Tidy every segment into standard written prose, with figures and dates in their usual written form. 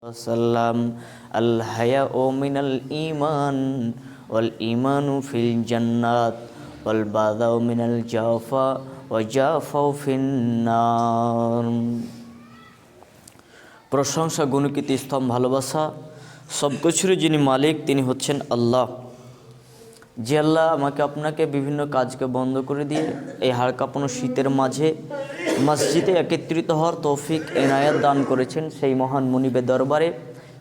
ওয়াসাল্লাম আল হায়াউ মিনাল ঈমান ওয়াল ঈমানু ফিল জান্নাত ওয়াল বাযাউ মিনাল জাফা ওয়া জাফাউ ফিন নার। প্রশংসা, গুণকীর্তি, স্তম, ভালোবাসা সব কিছুরই যিনি মালিক তিনি হচ্ছেন আল্লাহ। যে আল্লাহ আমাকে আপনাকে বিভিন্ন কাজকে বন্ধ করে দিয়ে এই হাড় কাঁপানো শীতের মাঝে মসজিদে একত্রিত হওয়ার তৌফিক এনায়াত দান করেছেন, সেই মহান মুনিবের দরবারে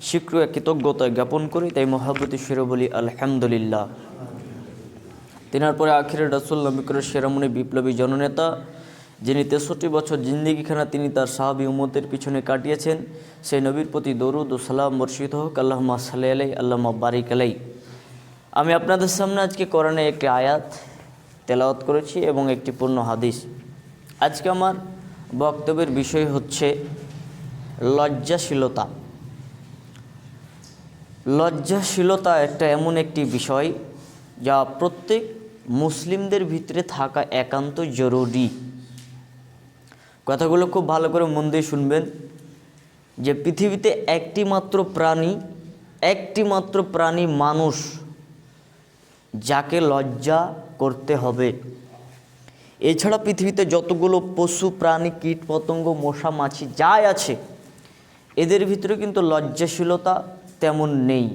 স্বীকৃত কৃতজ্ঞতা জ্ঞাপন করি। তাই মহাব্বতী শিরে বলি আলহামদুলিল্লাহ। তিনার পরে আখিরের রাসূল নবিকরের সেরামণি বিপ্লবী জননেতা, যিনি 63 বছর জিন্দিগিখানা তিনি তার সাহাবী উম্মতের পিছনে কাটিয়েছেন, সেই নবীর প্রতি দরুদ ও সালাম বর্ষিত হোক। আল্লাহুম্মা সাল্লি আলাইহি আল্লাহুম্মা বারিক আলাইহি। আমি আপনাদের সামনে আজকে কোরআনে একটি আয়াত তেলাওয়াত করেছি এবং একটি পূর্ণ হাদিস। আজকে আমার বক্তব্যের বিষয় হচ্ছে লজ্জাশীলতা। লজ্জাশীলতা একটা এমন একটি বিষয় যা প্রত্যেক মুসলিমদের ভিতরে থাকা একান্ত জরুরি। কথাগুলো খুব ভালো করে মন দিয়ে শুনবেন যে পৃথিবীতে একটি মাত্র প্রাণী মানুষ যাকে লজ্জা করতে হবে। এছাড়া পৃথিবীতে যতগুলো পশু প্রাণী, কীট পতঙ্গ, মশা মাছি যাই আছে, এদের ভিতরে কিন্তু লজ্জাশীলতা তেমন নেই।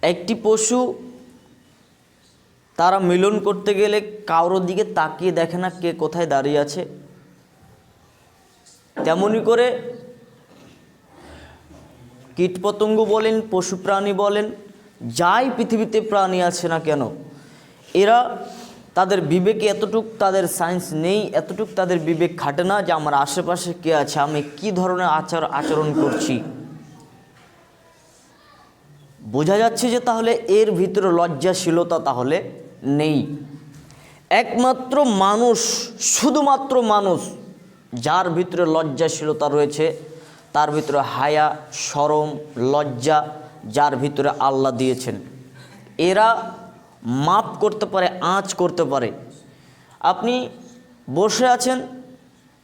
একটি পশু তারা মিলন করতে গেলে কারোর দিকে তাকিয়ে দেখে না কে কোথায় দাঁড়িয়ে আছে। তেমনি করে কীটপতঙ্গ বলেন, পশু প্রাণী বলেন, যাই পৃথিবীতে প্রাণী আছে না কেন, এরা তাদের বিবেকে এতটুক তাদের সায়েন্স নেই, এতটুক তাদের বিবেক খাটে না যে আমার আশেপাশে কে আছে, আমি কি ধরনের আচরণ করছি। বোঝা যাচ্ছে যে তাহলে এর ভিতরে লজ্জাশীলতা তাহলে নেই। একমাত্র মানুষ, শুধুমাত্র মানুষ যার ভিতরে লজ্জাশীলতা রয়েছে, তার ভিতরে হায়া, শরম, লজ্জা যার ভিতরে আল্লাহ দিয়েছেন। এরা মাপ করতে পারে, আঁচ করতে পারে। আপনি বসে আছেন,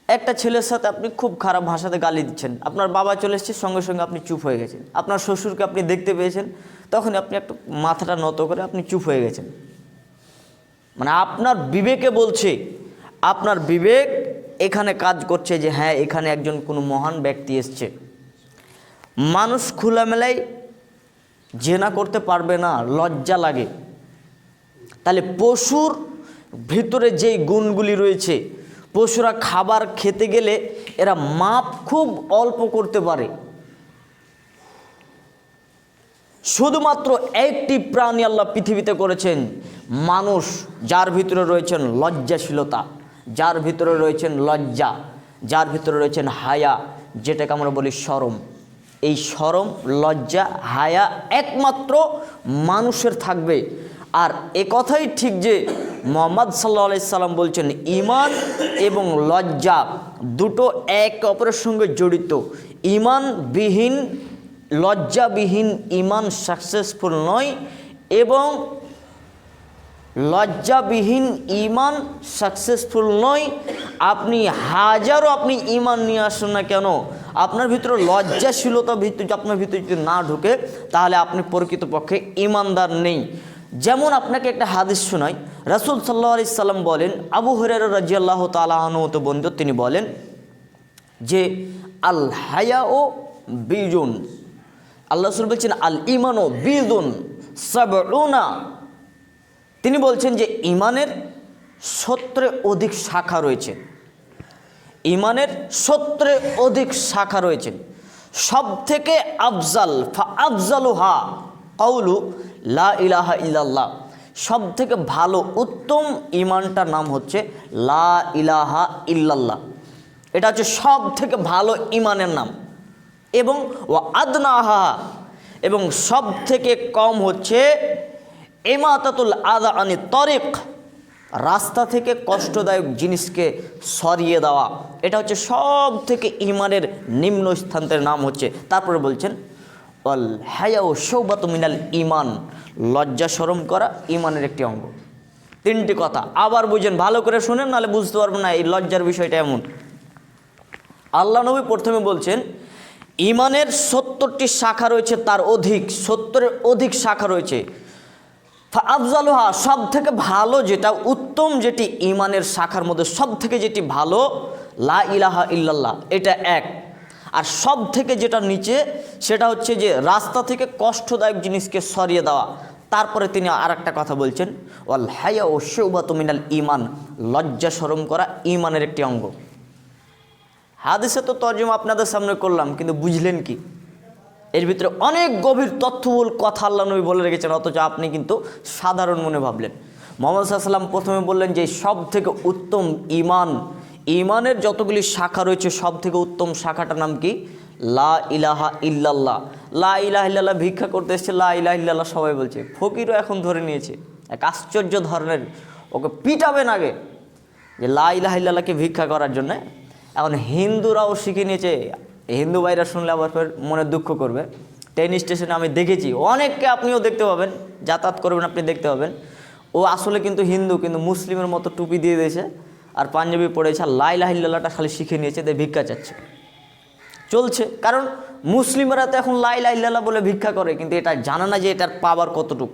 একটা ছেলের সাথে আপনি খুব খারাপ ভাষাতে গালি দিচ্ছেন, আপনার বাবা চলে এসেছে, সঙ্গে সঙ্গে আপনি চুপ হয়ে গেছেন। আপনার শ্বশুরকে আপনি দেখতে পেয়েছেন, তখন আপনি একটু মাথাটা নত করে আপনি চুপ হয়ে গেছেন। মানে আপনার বিবেকে বলছে, আপনার বিবেক এখানে কাজ করছে যে হ্যাঁ, এখানে একজন কোনো মহান ব্যক্তি এসছে। মানুষ খোলামেলায় জেনা করতে পারবে না, লজ্জা লাগে। তাহলে পশুর ভিতরে যেই গুণগুলি রয়েছে, পশুরা খাবার খেতে গেলে এরা মাপ খুব অল্প করতে পারে। শুধুমাত্র একটি প্রাণী আল্লাহ পৃথিবীতে করেছেন, মানুষ, যার ভিতরে রয়েছেন লজ্জাশীলতা, যার ভিতরে রয়েছেন লজ্জা, যার ভিতরে রয়েছেন হায়া, যেটাকে আমরা বলি শরম। এই শরম, লজ্জা, হায়া একমাত্র মানুষের থাকবে। আর এ কথাই ঠিক যে মুহাম্মদ সাল্লাল্লাহু আলাইহি সাল্লাম বলছেন ঈমান এবং লজ্জা দুটো এক অপরের সঙ্গে জড়িত। ঈমানবিহীন, লজ্জাবিহীন ঈমান সাকসেসফুল নয়, এবং লজ্জাবিহীন ঈমান সাকসেসফুল নয়। আপনি হাজারও আপনি ঈমান নিয়ে আসেন না কেন, আপনার ভিতরে লজ্জাশীলতা আপনার ভিতরে যদি না ঢুকে, তাহলে আপনি প্রকৃতপক্ষে ঈমানদার নেই। যেমন আপনাকে একটা হাদিস শোনাই। রাসূল সাল্লাল্লাহু আলাইহি সাল্লাম বলেন, আবু হুরায়রা রাদিয়াল্লাহু তাআলা আনহু হতে বর্ণিত, তিনি বলেন যে আল হায়াউ বিজুন, আল্লাহ রাসূল বলছেন আল ঈমানু বিজুন সাবউনা। তিনি বলছেন যে ইমানের 70 অধিক শাখা রয়েছে। ইমানের 70 অধিক শাখা রয়েছে। সব থেকে আফজাল আফজালুহা কাউলু লা ইলাহা ইল্লাল্লাহ। সব থেকে ভালো উত্তম ইমানটার নাম হচ্ছে লা ইলাহা ইল্লাল্লাহ। এটা হচ্ছে সব থেকে ভালো ইমানের নাম। এবং ওয়া আদনাহা, এবং সব থেকে কম হচ্ছে ইমাতাতুল আযা আনি তরিক, রাস্তা থেকে কষ্টদায়ক জিনিসকে সরিয়ে দেওয়া। এটা হচ্ছে সব থেকে ইমানের নিম্ন স্থানের নাম হচ্ছে। তারপরে বলছেন ওয়াল হায়াউ শুবাতু মিনাল ঈমান, লজ্জা শরম করা ঈমানের একটি অঙ্গ। 3টি কথা আবার বুঝেন, ভালো করে শুনেন, নাহলে বুঝতে পারবেন না এই লজ্জার বিষয়টা এমন। আল্লাহ নবী প্রথমে বলছেন ইমানের 70টি শাখা রয়েছে, তার অধিক 70-এর অধিক শাখা রয়েছে। আফজালুহা, সব থেকে ভালো যেটা, উত্তম যেটি ইমানের শাখার মধ্যে সব থেকে যেটি ভালো, লা ইলাহা ইল্লাল্লাহ, এটা এক। আর সব থেকে যেটা নিচে সেটা হচ্ছে যে রাস্তা থেকে কষ্টদায়ক জিনিসকে সরিয়ে দেওয়া। তারপরে তিনি আর একটা কথা বলছেন, ওয়াল হায়া ও শুবাতু মিনাল ইমান, লজ্জা শরম করা ইমানের একটি অঙ্গ। হাদিসে তো তর্জমা আপনাদের সামনে করলাম, কিন্তু বুঝলেন কি? এর ভিতরে অনেক গভীর তথ্যবহুল কথা আল্লাহ নবী বলে রেখেছেন, অথচ আপনি কিন্তু সাধারণ মনে ভাবলেন। মুহাম্মদ সাল্লাল্লাহু আলাইহি ওয়াসাল্লাম প্রথমে বললেন যে সব থেকে উত্তম ইমান, ইমানের যতগুলি শাখা রয়েছে সব থেকে উত্তম শাখাটার নাম কি? লা ইলাহা ইল্লাল্লাহ। লা ইলাহা ইল্লাল্লাহ ভিক্ষা করতে এসছে, লা ইলাহা ইল্লাল্লাহ সবাই বলছে, ফকিরও এখন ধরে নিয়েছে। এক আশ্চর্য ধরনের, ওকে পিটাবেন আগে যে লা ইলাহা ইল্লাল্লাহকে ভিক্ষা করার জন্যে। এখন হিন্দুরাও শিখে নিয়েছে। হিন্দু ভাইরা শুনলে আবার ফের মনে দুঃখ করবে। ট্রেন স্টেশনে আমি দেখেছি অনেককে, আপনিও দেখতে পাবেন, যাতায়াত করবেন আপনি দেখতে পাবেন, ও আসলে কিন্তু হিন্দু, কিন্তু মুসলিমের মতো টুপি দিয়ে দিয়েছে আর পাঞ্জাবি পড়েছে, আর লা ইলাহা ইল্লাল্লাহটা খালি শিখে নিয়েছে, তাই ভিক্ষা চাচ্ছে। চলছে, কারণ মুসলিমরা তো এখন লা ইলাহা ইল্লাল্লাহ বলে ভিক্ষা করে, কিন্তু এটা জানে না যে এটার পাওয়ার কতটুক।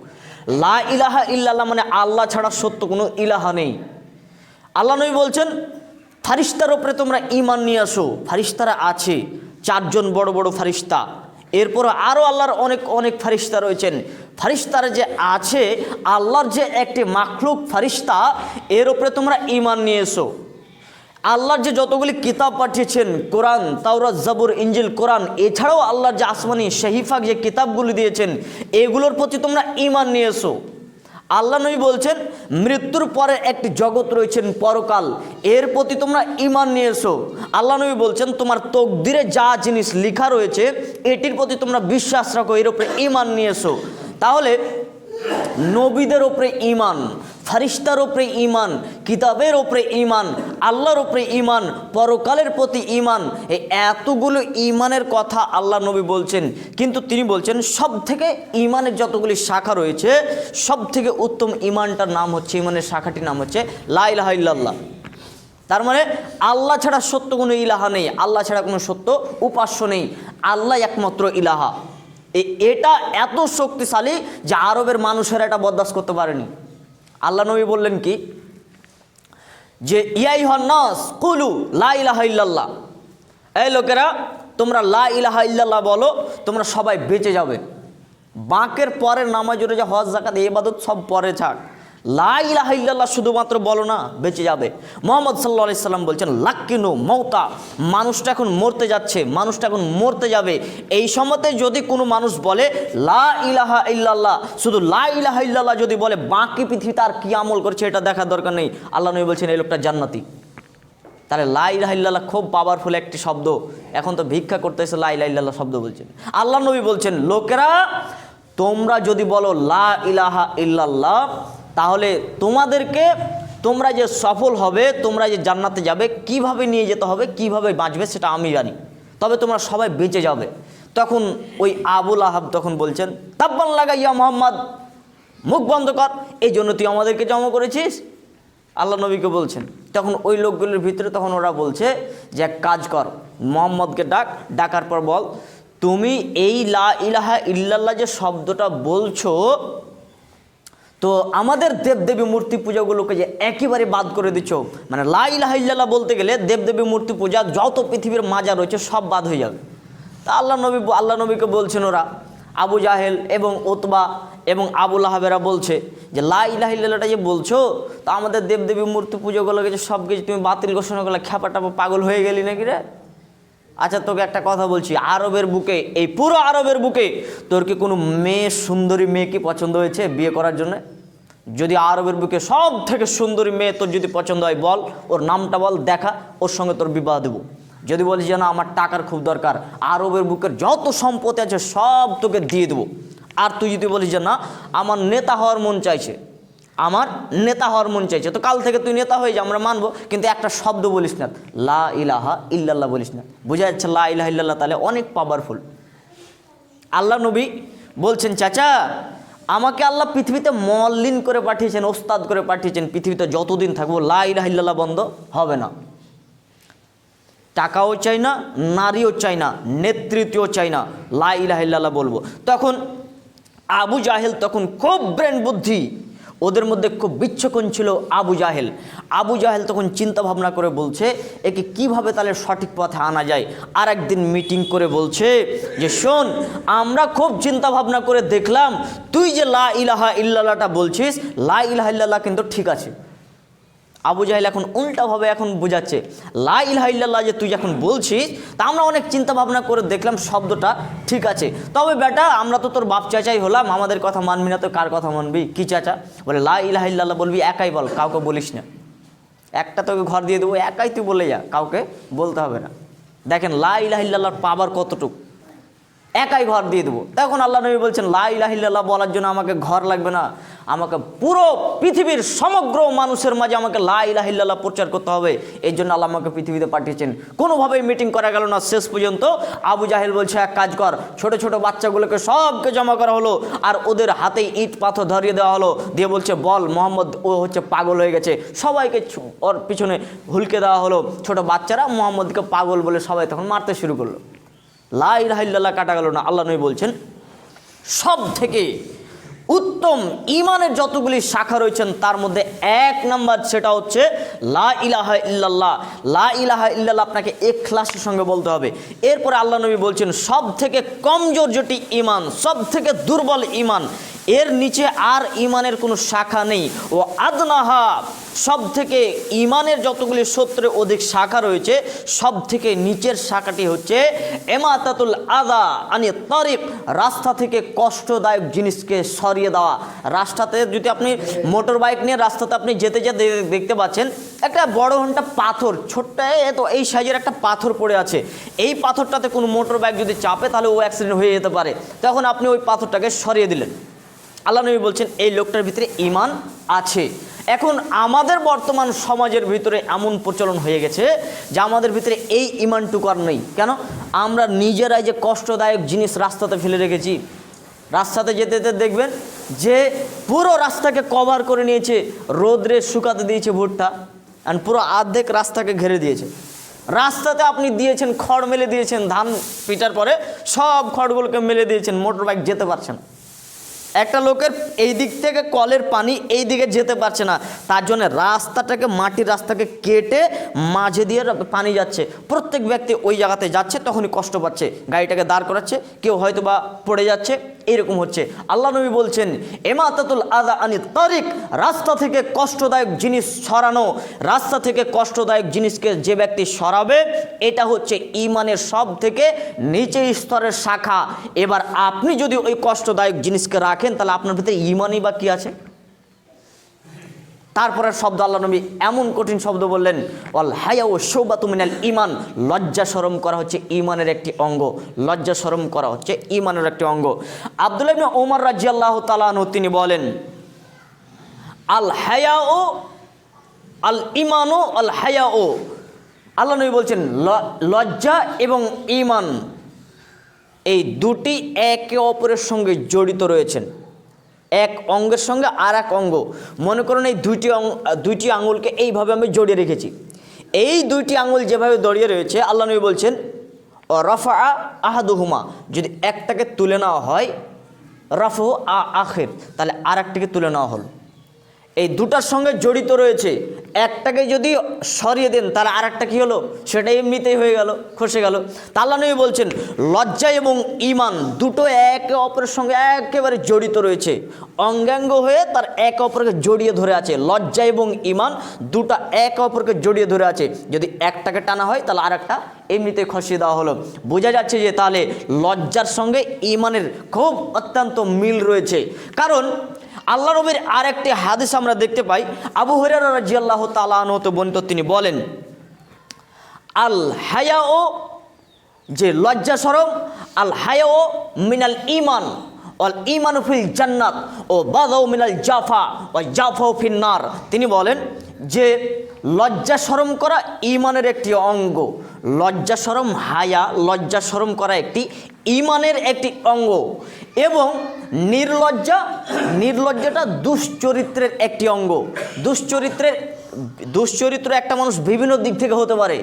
লা ইলাহা ইল্লাল্লাহ মানে আল্লাহ ছাড়া সত্য কোনো ইলাহা নেই। আল্লাহ নবী বলছেন ফারিস্তার উপরে তোমরা ঈমান নিয়ে আসো। ফারিস্তারা আছে 4 জন বড় বড় ফারিস্তা, এরপর আরও আল্লাহর অনেক অনেক ফারিস্তা রয়েছেন। ফারিস্তারা যে আছে, আল্লাহর যে একটি মাখলুক ফারিস্তা, এর উপরে তোমরা ঈমান নিয়ে এসো। আল্লাহর যে যতগুলি কিতাব পাঠিয়েছেন, কোরআন, তাওরাত, জাবুর, ইনজিল, কোরআন, এছাড়াও আল্লাহর যে আসমানি শহীফাক যে কিতাবগুলি দিয়েছেন, এগুলোর প্রতি তোমরা ঈমান নিয়ে এসো। আল্লাহ নবী বলছেন মৃত্যুর পরে একটি জগৎ রয়েছেন পরকাল, এর প্রতি তোমরা ঈমান নিয়ে এসো। আল্লাহ নবী বলছেন তোমার তকদিরে যা জিনিস লেখা রয়েছে এটির প্রতি তোমরা বিশ্বাস রাখো, এর উপরে ঈমান নিয়ে এসো। তাহলে নবীদের উপরে ঈমান, ফারিস্তার উপরে ঈমান, কিতাবের উপরে ঈমান, আল্লাহর উপরে ঈমান, পরকালের প্রতি ঈমান, এই এতগুলো ঈমানের কথা আল্লাহ নবী বলছেন। কিন্তু তিনি বলছেন সব থেকে ঈমানের যতগুলি শাখা রয়েছে সব থেকে উত্তম ঈমানটার নাম হচ্ছে, ঈমানের শাখাটির নাম হচ্ছে লা ইলাহা ইল্লাল্লাহ। তার মানে আল্লাহ ছাড়া সত্য কোনো ইলাহা নেই, আল্লাহ ছাড়া কোনো সত্য উপাস্য নেই, আল্লাহ একমাত্র ইলাহা। এটা এত শক্তিশালী যে আরবের মানুষেরা এটা বরদাস্ত করতে পারেনি। আল্লাহ নবী বললেন কি যে ইয়া আইয়ুহান নাস কুলু লা ইলাহা ইল্লাল্লাহ, এই লোকেরা তোমরা লা ইলাহা ইল্লাল্লাহ বলো, তোমরা সবাই বেঁচে যাবে। বাঁকের পরের নামাজ, রোজা, হজ, যাকাত, ইবাদত সব পরে থাক, লা ইলাহা ইল্লাল্লাহ শুধুমাত্র বলো না, বেঁচে যাবে। মুহাম্মদ সাল্লাল্লাহু আলাইহি সাল্লাম বলছেন লাক্কিনু মৌতা, মানুষটা এখন মরতে যাচ্ছে, মানুষটা এখন মরতে যাবে, এই সময়তে যদি কোনো মানুষ বলে লা ইলাহা ইল্লাল্লাহ, শুধু লা ইলাহা ইল্লাল্লাহ যদি বলে, বাকি পৃথিবীতে আর কী আমল করছে এটা দেখার দরকার নেই। আল্লাহ নবী বলছেন এই লোকটা জান্নাতি। তাহলে লা ইলাহা ইল্লাল্লাহ খুব পাওয়ারফুল একটি শব্দ। এখন তো ভিক্ষা করতে এসে লা ইলাহা ইল্লাল্লাহ শব্দ বলছেন। আল্লাহ নবী বলছেন লোকেরা তোমরা যদি বলো লা ইলাহা ইল্লাল্লাহ, তাহলে তোমাদেরকে, তোমরা যে সফল হবে, তোমরা যে জান্নাতে যাবে, কিভাবে নিয়ে যেতে হবে, কিভাবে বাঁচবে সেটা আমি জানি, তবে তোমরা সবাই বেঁচে যাবে। তখন ওই আবুল আহাব তখন বলছেন তাব্বান লাগা ইয়া মুহাম্মদ, মুখ বন্ধ কর, এই জন্য তুই আমাদেরকে জমা করেছিস, আল্লাহ নবীকে বলছেন। তখন ওই লোকগুলোর ভিতরে তখন ওরা বলছে যে এক কাজ কর, মুহাম্মদকে ডাকার পর বল তুমি এই লা ইলাহা ইল্লাল্লাহ যে শব্দটা বলছো, তো আমাদের দেবদেবী মূর্তি পূজাগুলোকে যে একেবারে বাদ করে দিচ্ছ, মানে লা ইলাহা ইল্লাল্লাহ বলতে গেলে দেবদেবী মূর্তি পূজা যত পৃথিবীর মাজার রয়েছে সব বাদ হয়ে যাবে। তা আল্লাহ নবীকে বলছেন ওরা, আবু জাহেল এবং উতবা এবং আবুল আহাবেরা বলছে যে লা ইলাহা ইল্লাল্লাহটা যে বলছো, তা আমাদের দেবদেবী মূর্তি পুজোগুলোকে যে সব কিছু তুমি বাতিল ঘোষণা করলে, খ্যাপাটাপা পাগল হয়ে গেলি নাকি রে? আচ্ছা তোকে একটা কথা বলছি, আরবের বুকে, এই পুরো আরবের বুকে তোর কি কোনো মেয়ে, সুন্দরী মেয়ে কি পছন্দ হয়েছে বিয়ে করার জন্য? যদি আরবের বুকে সব থেকে সুন্দরী মেয়ে তোর যদি পছন্দ হয় বল, ওর নামটা বল, দেখা, ওর সঙ্গে তোর বিবাহ দেবো। যদি বলিস যে না আমার টাকার খুব দরকার, আরবের বুকের যত সম্পত্তি আছে সব তোকে দিয়ে দেবো। আর তুই যদি বলিস যে না আমার নেতা হওয়ার মন চাইছে, আমার নেতা হওয়ার মন চাইছে, তো কাল থেকে তুই নেতা হয়ে যা, আমরা মানবো, কিন্তু একটা শব্দ বলিস না, লা ইলাহা ইল্লাল্লাহ বলিস না। বোঝা যাচ্ছে লা ইলাহা ইল্লাল্লাহ তাহলে অনেক পাওয়ারফুল। আল্লাহ নবী বলছেন চাচা আমাকে আল্লাহ পৃথিবীতে মল্লিন করে পাঠিয়েছেন, ওস্তাদ করে পাঠিয়েছেন, পৃথিবীতে যতদিন থাকবো লা ইলাহা ইল্লাল্লাহ বন্ধ হবে না। টাকাও চাই না, নারীও চাই না, নেতৃত্বও চাই না, লা ইলাহা ইল্লাল্লাহ বলবো। তখন আবু জাহেল তখন খুব ব্রেন বুদ্ধি, ওদের মধ্যে খুব বিচ্ছকন ছিল আবু জাহেল। আবু জাহেল তখন চিন্তা ভাবনা করে বলছে একে কিভাবে তাহলে সঠিক পথে আনা যায়। আর একদিন মিটিং করে বলছে যে শোন, আমরা খুব চিন্তা ভাবনা করে দেখলাম তুই যে লা ইলাহা ইল্লাল্লাহটা বলছিস, লা ইলাহা ইল্লাল্লাহ কিন্তু ঠিক আছে। আবু জাহেল এখন উল্টাভাবে এখন বোঝাচ্ছে, লা ইলাহা ইল্লাল্লাহ যে তুই যখন বলছিস, তা আমরা অনেক চিন্তা ভাবনা করে দেখলাম শব্দটা ঠিক আছে, তবে বেটা আমরা তো তোর বাপ চাচাই হলাম, আমাদের কথা মানবি না তো কার কথা মানবি? কি চাচা? বলে লা ইলাহা ইল্লাল্লাহ বলবি, একাই বল, কাউকে বলিস না। একটা তোকে ঘর দিয়ে দেবো, একাই তুই বলে যা, কাউকে বলতে হবে না। দেখেন লা ইলাহা ইল্লাল্লাহর পাওয়ার কতটুকু, একাই ঘর দিয়ে দেবো। তখন আল্লাহ নবী বলছেন লা ইলাহা ইল্লাল্লাহ বলার জন্য আমাকে ঘর লাগবে না, আমাকে পুরো পৃথিবীর সমগ্র মানুষের মাঝে আমাকে লা ইলাহা ইল্লাল্লাহ প্রচার করতে হবে। এই জন্য আল্লাহ আমাকে পৃথিবীতে পাঠিয়েছেন। কোনোভাবেই মিটিং করা গেল না। শেষ পর্যন্ত আবু জাহেল বলছে এক কাজ কর, ছোট ছোট বাচ্চাগুলোকে সবকে জমা করা হলো, আর ওদের হাতে ইট পাথর ধরিয়ে দেওয়া হলো, দিয়ে বলছে বল মোহাম্মদ ও হচ্ছে পাগল হয়ে গেছে। সবাইকে ওর পিছনে হুলকে দেওয়া হলো। ছোট বাচ্চারা মোহাম্মদকে পাগল বলে সবাই তখন মারতে শুরু করলো। লা ইলাহা ইল্লাল্লাহ কাটা গেল না। আল্লাহ নবী বলছেন সব থেকে উত্তম ইমানের যতগুলি শাখা রয়েছেন তার মধ্যে এক নাম্বার, সেটা হচ্ছে লা ইলাহা ইল্লাল্লাহ। লা ইলাহা ইল্লাল্লাহ আপনাকে ইখলাসের সঙ্গে বলতে হবে। এরপরে আল্লাহ নবী বলছেন সব থেকে কমজোর যেটি ইমান, সব থেকে দুর্বল ইমান, এর নিচে আর ইমানের কোনো শাখা নেই। ও আদনাহা, সব থেকে ইমানের যতগুলি সূত্রে অধিক শাখা রয়েছে সব থেকে নিচের শাখাটি হচ্ছে ইমাতাতুল আযা আনি তারিক, রাস্তা থেকে কষ্টদায়ক জিনিসকে সরিয়ে দেওয়া। রাস্তাতে যদি আপনি মোটর বাইক নিয়ে রাস্তাতে আপনি যেতে যেতে দেখতে পাচ্ছেন একটা বড় ঘন্টা পাথর, ছোট্ট তো এই সাইজের একটা পাথর পড়ে আছে, এই পাথরটাতে কোনো মোটর বাইক যদি চাপে তাহলে ও অ্যাক্সিডেন্ট হয়ে যেতে পারে। তখন আপনি ওই পাথরটাকে সরিয়ে দিলেন। আল্লাহ নবী বলছেন এই লোকটার ভিতরে ঈমান আছে। এখন আমাদের বর্তমান সমাজের ভিতরে এমন প্রচলন হয়ে গেছে যে আমাদের ভিতরে এই ঈমানটুকু আর নেই। কেন? আমরা নিজেরাই যে কষ্টদায়ক জিনিস রাস্তাতে ফেলে রেখেছি। রাস্তাতে যেতে যেতে দেখবেন যে পুরো রাস্তাকে কভার করে নিয়েছে, রোদ্রে শুকাতে দিয়েছে ভুট্টা, আর পুরো অর্ধেক রাস্তাকে ঘিরে দিয়েছে। রাস্তাতে আপনি দিয়েছেন খড় মেলে দিয়েছেন, ধান পিটার পরে সব খড়গুলোকে মেলে দিয়েছেন, মোটর বাইক যেতে পারছে না। একটা লোকের এই দিক থেকে কলের পানি এই দিকে যেতে পারছে না, তার জন্য রাস্তাটাকে, মাটির রাস্তাকে কেটে মাঝে দিয়ে পানি যাচ্ছে। প্রত্যেক ব্যক্তি ওই জায়গাতে যাচ্ছে, তখনই কষ্ট পাচ্ছে, গাড়িটাকে দাঁড় করাচ্ছে, কেউ হয়তো বা পড়ে যাচ্ছে, এরকম হচ্ছে। আল্লাহ নবী বলছেন ইমাতাতুল আযা আনি তারিক, রাস্তা থেকে কষ্টদায়ক জিনিস সরানো। রাস্তা থেকে কষ্টদায়ক জিনিসকে যে ব্যক্তি সরাবে, এটা হচ্ছে ঈমানের সব থেকে নিচের স্তরের শাখা। এবার আপনি যদি ওই কষ্টদায়ক জিনিসকে রাখেন তাহলে আপনার ভিতরে ঈমানই বা কি আছে? তারপরের শব্দ আল্লাহ নবী এমন কঠিন শব্দ বললেন, ওয়াল হায়াউ শুবাতুম মিনাল ঈমান, লজ্জা শরম করা হচ্ছে ঈমানের একটি অঙ্গ। লজ্জা শরম করা হচ্ছে ঈমানের একটি অঙ্গ। আব্দুল্লাহ ইবনে ওমর রাদিয়াল্লাহু তাআলা আনহু তিনি বলেন আল হায়াউ আল ঈমানু আল হায়াউ, আল্লাহ নবী বলছেন লজ্জা এবং ঈমান এই দুটি একে অপরের সঙ্গে জড়িত রয়েছেন। এক অঙ্গের সঙ্গে আর এক অঙ্গ, মনে করুন এই দুইটি আঙুলকে এইভাবে আমি জড়িয়ে রেখেছি। এই দুইটি আঙুল যেভাবে জড়িয়ে রয়েছে, আল্লাহ নবী বলছেন ও রাফা আহাদুহুমা, যদি একটাকে তুলে নেওয়া হয় রাফু আখির, তাহলে আর একটাকে তুলে নেওয়া হলো। এই দুটার সঙ্গে জড়িত রয়েছে, একটাকে যদি সরিয়ে দেন তাহলে আর একটা কী হলো, সেটা এমনিতেই হয়ে গেল, খসে গেল। তা আল্লাহ নবী বলছেন লজ্জা এবং ঈমান দুটো একে অপরের সঙ্গে একেবারে জড়িত রয়েছে, অঙ্গাঙ্গ হয়ে তার একে অপরকে জড়িয়ে ধরে আছে। লজ্জা এবং ঈমান দুটো একে অপরকে জড়িয়ে ধরে আছে, যদি একটাকে টানা হয় তাহলে আর একটা এমনিতেই খসিয়ে দেওয়া হলো। বোঝা যাচ্ছে যে তাহলে লজ্জার সঙ্গে ঈমানের খুব অত্যন্ত মিল রয়েছে। কারণ আল্লাহ নবীর আরেকটি হাদিস আমরা দেখতে পাই, আবু হুরায়রা রাদিয়াল্লাহু তাআলা আনহু হতে বর্ণিত, তিনি বলেন আল হায়াউ, যে লজ্জা শরম, আল হায়াউ মিনাল ঈমান ওয়াল ঈমানু ফিল জান্নাত ও বাযাউ মিনাল জাফা ওয়া জাফাউ ফিন নার। তিনি বলেন যে লজ্জা শরম করা ঈমানের একটি অঙ্গ। লজ্জা শরম, হায়া, লজ্জা শরম করা একটি ঈমানের একটি অঙ্গ। এবং নির্লজ্জাটা দুশ্চরিত্রের একটি অঙ্গ। দুশ্চরিত্রের দুশ্চরিত্র একটা মানুষ বিভিন্ন দিক থেকে হতে পারে।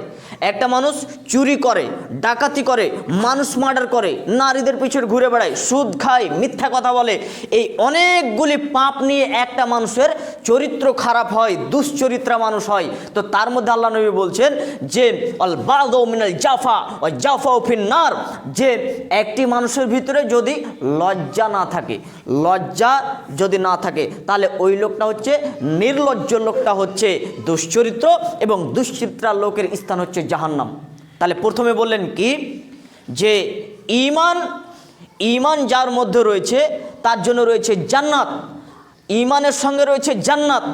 একটা মানুষ চুরি করে, ডাকাতি করে, মানুষ মার্ডার করে, নারীদের পিছনে ঘুরে বেড়ায়, সুদ খায়, মিথ্যা কথা বলে, এই অনেকগুলি পাপ নিয়ে একটা মানুষের চরিত্র খারাপ হয়, দুশ্চরিত্রা মানুষ হয়। তো তার মধ্যে আল্লাহ নবী বলছেন যে আল বাদু মিনাল জাফা ওয়া জাফাউ ফিন্নার, যে একটি মানুষের ভিতরে যদি লজ্জা না থাকে, লজ্জা যদি না থাকে, তাহলে ওই লোকটা হচ্ছে নির্লজ্জ, লোকটা হচ্ছে দুশ্চরিত্র, এবং দুশ্চরিত্রা লোকের স্থান হচ্ছে জাহান্নাম। তাহলে প্রথমে বললেন কি, যে ঈমান যার মধ্যে রয়েছে তার জন্য রয়েছে জান্নাত, ঈমানের সঙ্গে রয়েছে জান্নাত,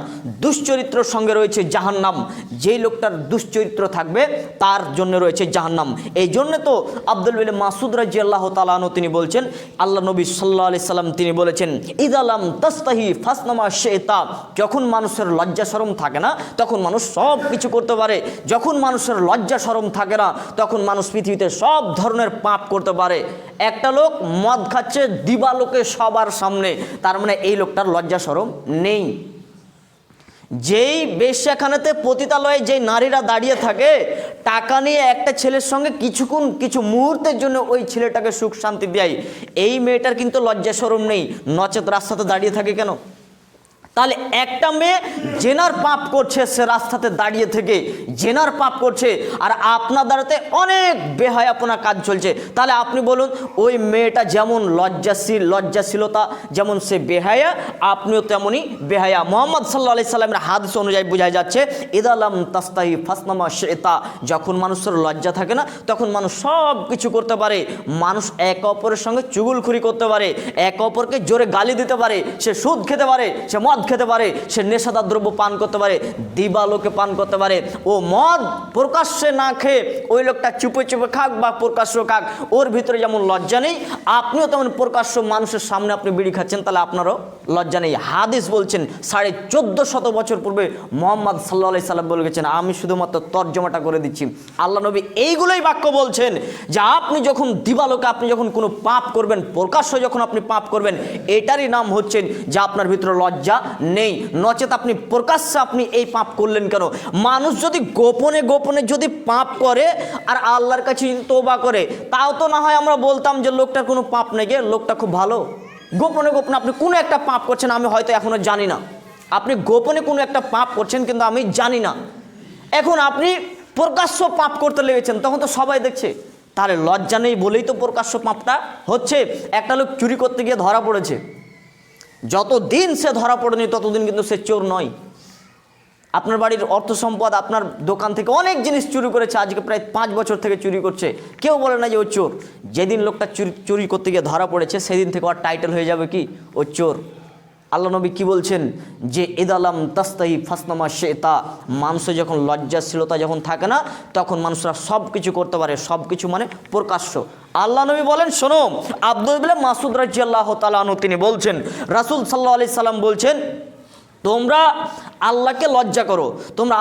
দুশ্চরিত্রের সঙ্গে রয়েছে জাহান্নাম। যেই লোকটার দুশ্চরিত্র থাকবে তার জন্য রয়েছে জাহান্নাম। এই জন্য তো আব্দুল বিন মাসুদ রাদিয়াল্লাহু তাআলা আনহু তিনি বলছেন, আল্লাহ নবী সাল্লাল্লাহু আলাইহি সাল্লাম তিনি বলেছেন, ইদালাম তাস্তাহি ফাসনামা শাইতা, যখন মানুষের লজ্জা শরম থাকে না তখন মানুষ সব কিছু করতে পারে। যখন মানুষের লজ্জা শরম থাকে না তখন মানুষ পৃথিবীতে সব ধরনের পাপ করতে পারে। একটা লোক মদ খাচ্ছে দিবালোকে সবার সামনে, তার মানে এই লোকটার লজ্জা শরম নেই। যেই বেশ্যাখানাতে পতিতালয়ে যেই নারীরা দাঁড়িয়ে থাকে, টাকা নিয়ে একটা ছেলের সঙ্গে কিছু মুহূর্তের জন্য ওই ছেলেটাকে সুখ শান্তি দেয়, এই মেয়েটার কিন্তু লজ্জা শরম নেই, নচেত রাস্তাতে দাঁড়িয়ে থাকে কেন? তাহলে একটা মেয়ে জেনার পাপ করছে, সে রাস্তাতে দাঁড়িয়ে থেকে জেনার পাপ করছে, আর আপনার দ্বারাতে অনেক বেহায়াপনা কাজ চলছে। তাহলে আপনি বলুন, ওই মেয়েটা যেমন লজ্জাশীলতা যেমন সে বেহায়া, আপনিও তেমনই বেহায়া। মুহাম্মদ সাল্লাল্লাহু আলাইহি সাল্লামের হাদিস অনুযায়ী বোঝা যাচ্ছে, ইদালাম তাস্তাহি ফাসনামা শাইতা, যখন মানুষের লজ্জা থাকে না তখন মানুষ সব কিছু করতে পারে। মানুষ একে অপরের সঙ্গে চুগলখুরি করতে পারে, একে অপরকে জোরে গালি দিতে পারে, সে সুদ খেতে পারে, সে মদ খেতে পারে, সে নেশাদার দ্রব্য পান করতে পারে, দিবালোকে পান করতে পারে। ও মদ প্রকাশ্যে না খেয়ে ওই লোকটা চুপে চুপে খাক বা প্রকাশ্য খাক, ওর ভিতরে যেমন লজ্জা নেই, আপনিও তেমন প্রকাশ্য মানুষের সামনে আপনি বিড়ি খাচ্ছেন, তাহলে আপনারও লজ্জা নেই। হাদিস বলছেন 1450 বছর পূর্বে মুহাম্মদ সাল্লাল্লাহু আলাইহি সাল্লাম বলে গেছেন, আমি শুধুমাত্র তর্জমাটা করে দিচ্ছি। আল্লাহ নবী এইগুলোই বাক্য বলছেন যে আপনি যখন দিবালোকে আপনি যখন কোনো পাপ করবেন, প্রকাশ্য যখন আপনি পাপ করবেন, এটারই নাম হচ্ছে যে আপনার ভিতরে লজ্জা নেই। নচেত আপনি প্রকাশ্যে আপনি এই পাপ করলেন কেন? মানুষ যদি গোপনে গোপনে যদি পাপ করে আর আল্লাহর কাছে তওবা করে, তাও তো না হয় আমরা বলতাম যে লোকটার কোনো পাপ নেই, লোকটা খুব ভালো। গোপনে গোপনে আপনি কোনো একটা পাপ করছেন, আমি হয়তো এখনো জানি না, আপনি গোপনে কোনো একটা পাপ করছেন কিন্তু আমি জানি না, এখন আপনি প্রকাশ্য পাপ করতে লেগেছেন, তখন তো সবাই দেখছে, তাহলে লজ্জা নেই বলেই তো প্রকাশ্য পাপটা হচ্ছে। একটা লোক চুরি করতে গিয়ে ধরা পড়েছে, যতদিন সে ধরা পড়েনি ততদিন কিন্তু সে চোর নয়। আপনার বাড়ির অর্থ সম্পদ, আপনার দোকান থেকে অনেক জিনিস চুরি করেছে, আজকে প্রায় 5 বছর থেকে চুরি করছে, কেউ বলে না যে ও চোর। যেদিন লোকটা চুরি করতে গিয়ে ধরা পড়েছে সেদিন থেকে ওর টাইটেল হয়ে যাবে কি, ও চোর। আল্লাহ নবী কি বলছেন যে ইদালাম তাস্তাহি ফাসনামা শাইতা, মানুষের যখন লজ্জাশীলতা যখন থাকে না তখন মানুষরা সব কিছু করতে পারে, সব কিছু মানে প্রকাশ্য। আল্লাহ নবী বলেন, শোনো, আব্দুল বিন মাসুদ রাদিয়াল্লাহু তাআলা আনহু তিনি বলছেন, রাসূল সাল্লাল্লাহু আলাইহি সাল্লাম বলছেন, তোমরা আল্লাহকে লজ্জা করো, তোমরা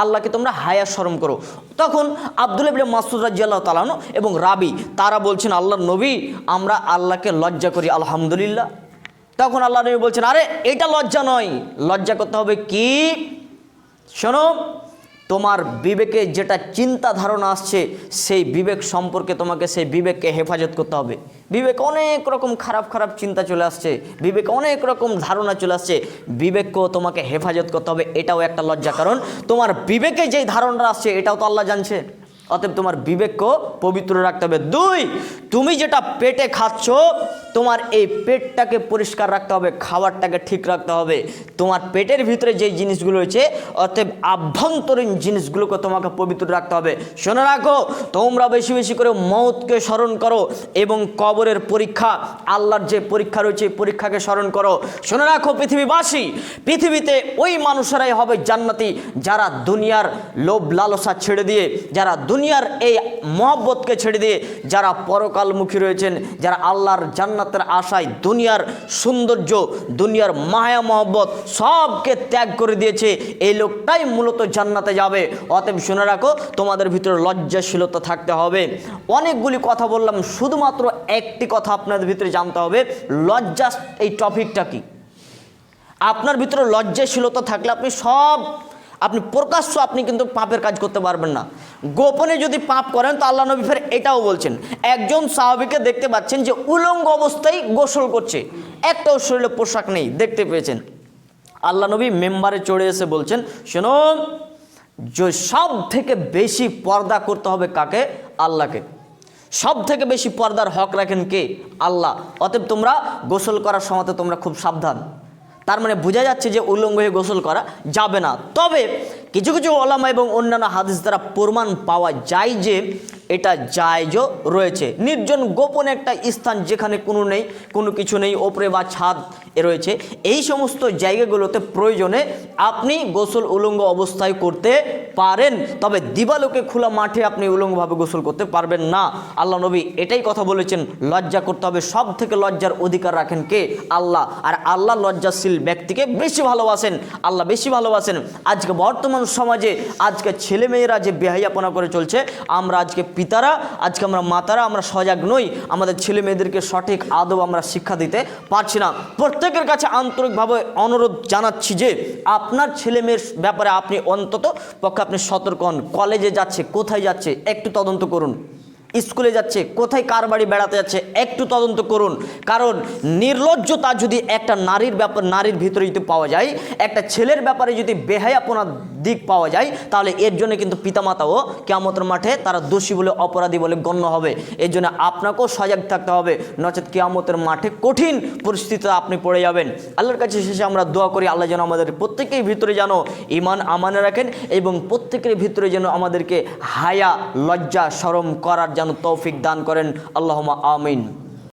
আল্লাহকে তোমরা হায়া শরম করো। তখন আব্দুল বিন মাসুদ রাদিয়াল্লাহু তাআলা আনহু এবং রাবি তারা বলছেন, আল্লাহর নবী, আমরা আল্লাহকে লজ্জা করি আলহামদুলিল্লাহ। তখন আল্লাহ নবী বলছেন, আরে এটা লজ্জা নয়, লজ্জা করতে হবে কি, শোনো, তোমার বিবেকে যেটা চিন্তা ধারণা আসছে সেই বিবেক সম্পর্কে তোমাকে সেই বিবেককে হেফাজত করতে হবে। বিবেকে অনেক রকম খারাপ খারাপ চিন্তা চলে আসছে, বিবেকে অনেক রকম ধারণা চলে আসছে, বিবেককেও তোমাকে হেফাজত করতে হবে, এটাও একটা লজ্জা। কারণ তোমার বিবেকে যেই ধারণা আসছে এটাও তো আল্লাহ জানছে, অতএব তোমার বিবেককেও পবিত্র রাখতে হবে। 2, তুমি যেটা পেটে খাচ্ছ তোমার এই পেটটাকে পরিষ্কার রাখতে হবে, খাবারটাকে ঠিক রাখতে হবে। তোমার পেটের ভিতরে যেই জিনিসগুলো রয়েছে অতএব আভ্যন্তরীণ জিনিসগুলোকে তোমাকে পবিত্র রাখতে হবে। শুনে রাখো, তোমরা বেশি বেশি করে মওতকে স্মরণ করো এবং কবরের পরীক্ষা, আল্লাহর যে পরীক্ষা রয়েছে পরীক্ষাকে স্মরণ করো। শুনে রাখো পৃথিবীবাসী, পৃথিবীতে ওই মানুষেরাই হবে জান্নাতি যারা দুনিয়ার লোভ লালসা ছেড়ে দিয়ে, যারা দুনিয়ার এই মহব্বতকে ছেড়ে দিয়ে, যারা পরকালমুখী রয়েছেন, যারা আল্লাহর জান্নাতের আশায় দুনিয়ার সৌন্দর্য, দুনিয়ার মায়া মহব্বত সবকে ত্যাগ করে দিয়েছে, এই লোকটাই মূলত জান্নাতে যাবে। অতএব শুনে রাখো, তোমাদের ভিতরে লজ্জাশীলতা থাকতে হবে। অনেকগুলি কথা বললাম, শুধুমাত্র একটি কথা আপনাদের ভিতরে জানতে হবে, লজ্জা এই টপিকটা কি। আপনার ভিতরে লজ্জাশীলতা থাকলে আপনি সব আপনি প্রকাশ্য আপনি কিন্তু পাপের কাজ করতে পারবেন না। গোপনে যদি পাপ করেন তো আল্লাহ নবী ফের এটাও বলছেন, একজন সাহাবীকে দেখতে পাচ্ছেন যে উলঙ্গ অবস্থায় গোসল করছে, একটাও শরীরে পোশাক নেই, দেখতে পেয়েছেন। আল্লাহ নবী মেম্বারে চড়ে এসে বলছেন, শোনো, যে সব থেকে বেশি পর্দা করতে হবে কাকে? আল্লাহকে। সব থেকে বেশি পর্দার হক রাখেন কে? আল্লাহ। অতএব তোমরা গোসল করার সময় তোমরা খুব সাবধান। তার মানে বোঝা যাচ্ছে যে উলঙ্গ হয়ে গোসল করা যাবে না। তবে কিছু কিছু ওলামা এবং অন্যান্য হাদিস দ্বারা প্রমাণ পাওয়া যায় যে এটা জায়েজও রয়েছে। নির্জন গোপন একটা স্থান যেখানে কোনো কিছু নেই, ওপরে বা ছাদ রয়েছে, এই সমস্ত জায়গাগুলোতে প্রয়োজনে আপনি গোসল উলঙ্গ অবস্থায় করতে পারেন। তবে দিবালোকে খোলা মাঠে আপনি উলঙ্গভাবে গোসল করতে পারবেন না। আল্লাহ নবী এটাই কথা বলেছেন, লজ্জা করতে হবে। সব থেকে লজ্জার অধিকার রাখেন কে? আল্লাহ। আর আল্লাহ লজ্জাশীল ব্যক্তিকে বেশি ভালোবাসেন, আল্লাহ বেশি ভালোবাসেন। আজকে বর্তমান সমাজে আজকে ছেলেমেয়েরা যে বেহায়াপনা করে চলছে, আমরা আজকে পিতারা, আজকে আমরা মাতারা, আমরা সজাগ নই, আমাদের ছেলে মেয়েদেরকে সঠিক আদব আমরা শিক্ষা দিতে পারছি না। প্রত্যেকের কাছে আন্তরিকভাবে অনুরোধ জানাচ্ছি যে আপনার ছেলে মেয়ের ব্যাপারে আপনি অন্তত পক্ষে আপনি সতর্ক হন। কলেজে যাচ্ছে, কোথায় যাচ্ছে একটু তদন্ত করুন। স্কুলে যাচ্ছে, কোথায় কার বাড়ি বেড়াতে যাচ্ছে একটু তদন্ত করুন। কারণ নির্লজ্জতা যদি একটা নারীর ভিতরে যদি পাওয়া যায়, একটা ছেলের ব্যাপারে যদি বেহায়াপনার দিক পাওয়া যায়, তাহলে এর জন্য কিন্তু পিতামাতাও কিয়ামতের মাঠে তারা দোষী বলে, অপরাধী বলে গণ্য হবে। এর জন্য আপনাকেও সজাগ থাকতে হবে, নচেত কিয়ামতের মাঠে কঠিন পরিস্থিতিতে আপনি পড়ে যাবেন। আল্লাহর কাছে শেষে আমরা দোয়া করি, আল্লাহ যেন আমাদের প্রত্যেকের ভিতরে যেন ঈমান আমানে রাখেন এবং প্রত্যেকের ভিতরে যেন আমাদেরকে হায়া, লজ্জা, শরম করার যেন তৌফিক দান করেন। আল্লাহুম্মা আমিন।